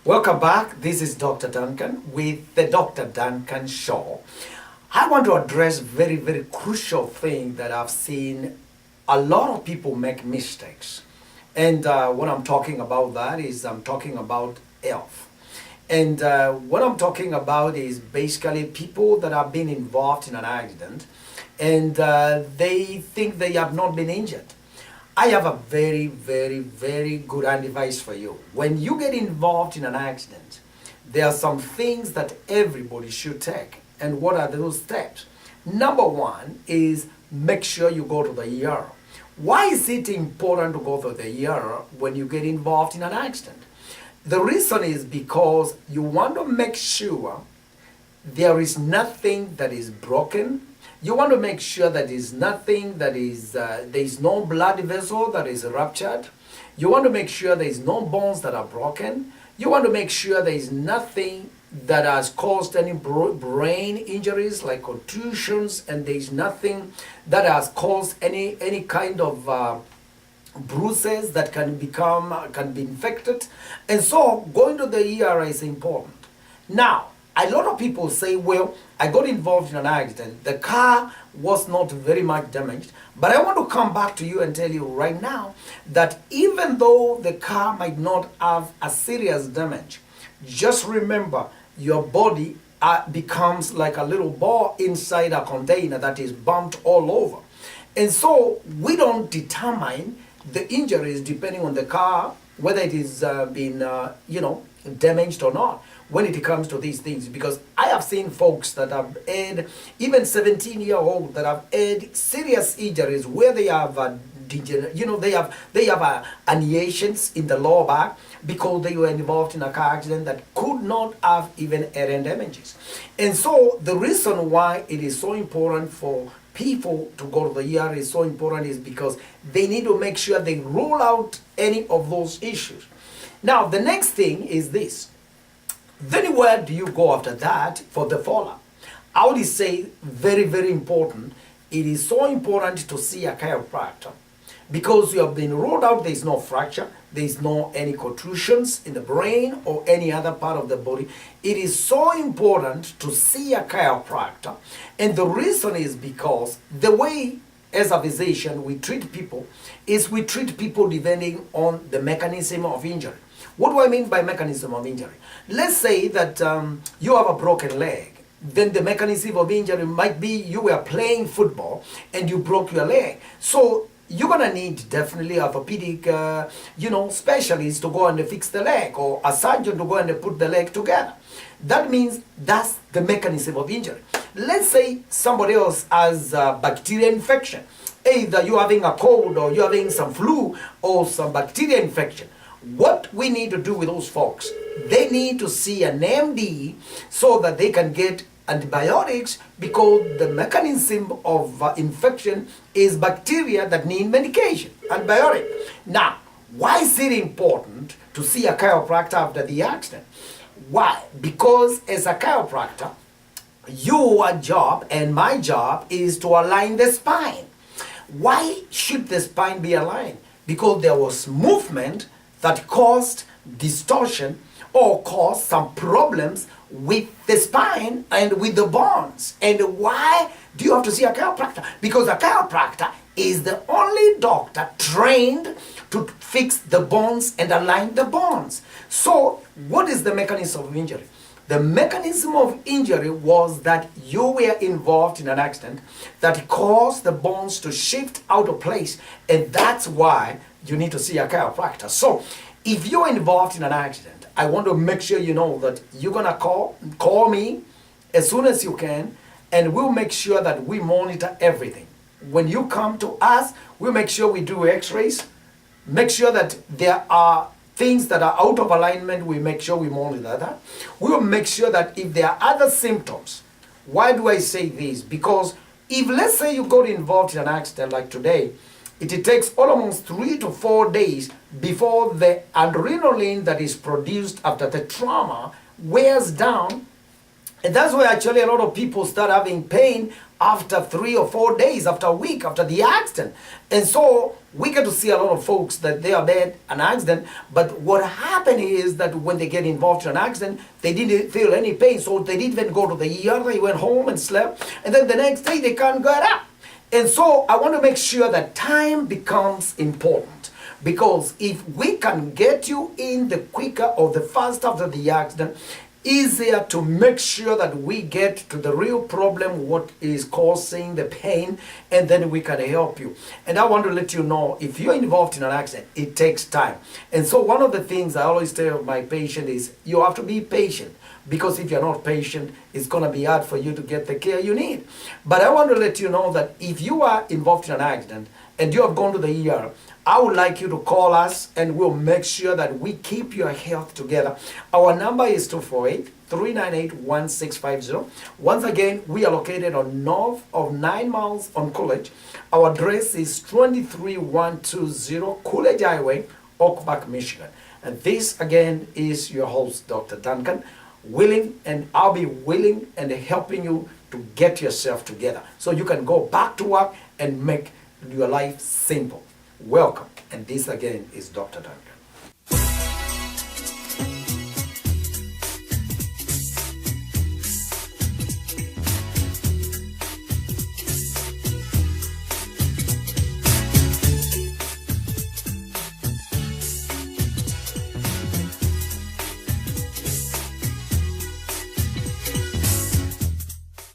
Welcome back. This is Dr. Duncan with the Dr. Duncan Show. I want to address very crucial thing that I've seen a lot of people make mistakes. And what I'm talking about that is I'm talking about health. And what I'm talking about is basically people that have been involved in an accident and they think they have not been injured. I have a very good advice for you. When you get involved in an accident, there are some things that everybody should take. And what are those steps? Number one is make sure you go to the ER. Why is it important to go to the ER when you get involved in an accident? The reason is because you want to make sure there is nothing that is broken. You want to make sure that there is nothing that is, there is no blood vessel that is ruptured. You want to make sure there is no bones that are broken. You want to make sure there is nothing that has caused any brain injuries like contusions, and there is nothing that has caused any kind of bruises that can be infected. And so going to the ER is important. Now, a lot of people say, well, I got involved in an accident. The car was not very much damaged. But I want to come back to you and tell you right now that even though the car might not have a serious damage, just remember your body becomes like a little ball inside a container that is bumped all over. And so we don't determine the injuries depending on the car, whether it is been, damaged or not when it comes to these things, because I have seen folks that have had, even 17-year-old that have had serious injuries where they have they have herniations in the lower back because they were involved in a car accident that could not have even head damages. And so the reason why it is so important for people to go to the ER is so important is because they need to make sure they rule out any of those issues. Now, the next thing is this. Then where do you go after that for the follow-up? I would say very important. It is so important to see a chiropractor because you have been ruled out, there is no fracture, there is no any contusions in the brain or any other part of the body. It is so important to see a chiropractor. And the reason is because the way as a physician we treat people is we treat people depending on the mechanism of injury. What do I mean by mechanism of injury? Let's say that you have a broken leg. Then the mechanism of injury might be you were playing football and you broke your leg. So you're going to need definitely orthopedic, specialist to go and fix the leg, or a surgeon to go and put the leg together. That means that's the mechanism of injury. Let's say somebody else has a bacterial infection. Either you're having a cold or you're having some flu or some bacterial infection. What we need to do with those folks, they need to see an MD so that they can get antibiotics, because the mechanism of infection is bacteria that need medication, antibiotic. Now, why is it important to see a chiropractor after the accident? Why? Because as a chiropractor, your job and my job is to align the spine. Why should the spine be aligned? Because there was movement that caused distortion or caused some problems with the spine and with the bones. And why do you have to see a chiropractor? Because a chiropractor is the only doctor trained to fix the bones and align the bones. So what is the mechanism of injury? The mechanism of injury was that you were involved in an accident that caused the bones to shift out of place, and that's why you need to see a chiropractor. So if you're involved in an accident, I want to make sure you know that you're going to call me as soon as you can, and we'll make sure that we monitor everything. When you come to us, we'll make sure we do x-rays, make sure that there are things that are out of alignment, we make sure we monitor that. We will make sure that if there are other symptoms. Why do I say this? Because if, let's say, you got involved in an accident like today, it takes almost 3 to 4 days before the adrenaline that is produced after the trauma wears down And that's why actually a lot of people start having pain after 3 or 4 days, after a week, after the accident. And so we get to see a lot of folks that they are bad, an accident, but what happened is that when they get involved in an accident, they didn't feel any pain, so they didn't even go to the ER, they went home and slept, and then the next day they can't get up. And so I want to make sure that time becomes important. Because if we can get you in the quicker or the faster after the accident, easier to make sure that we get to the real problem, what is causing the pain, and then we can help you. And I want to let you know, if you're involved in an accident, it takes time. And so one of the things I always tell my patient is you have to be patient, because if you're not patient, it's going to be hard for you to get the care you need. But I want to let you know that if you are involved in an accident and you have gone to the ER, I would like you to call us and we'll make sure that we keep your health together. Our number is 248-398-1650. Once again, we are located on north of 9 miles on Coolidge. Our address is 23120 Coolidge Highway, Oak Park, Michigan. And this again is your host, Dr. Duncan, willing, and I'll be willing and helping you to get yourself together so you can go back to work and make your life simple. Welcome, and this again is Dr. Duncan.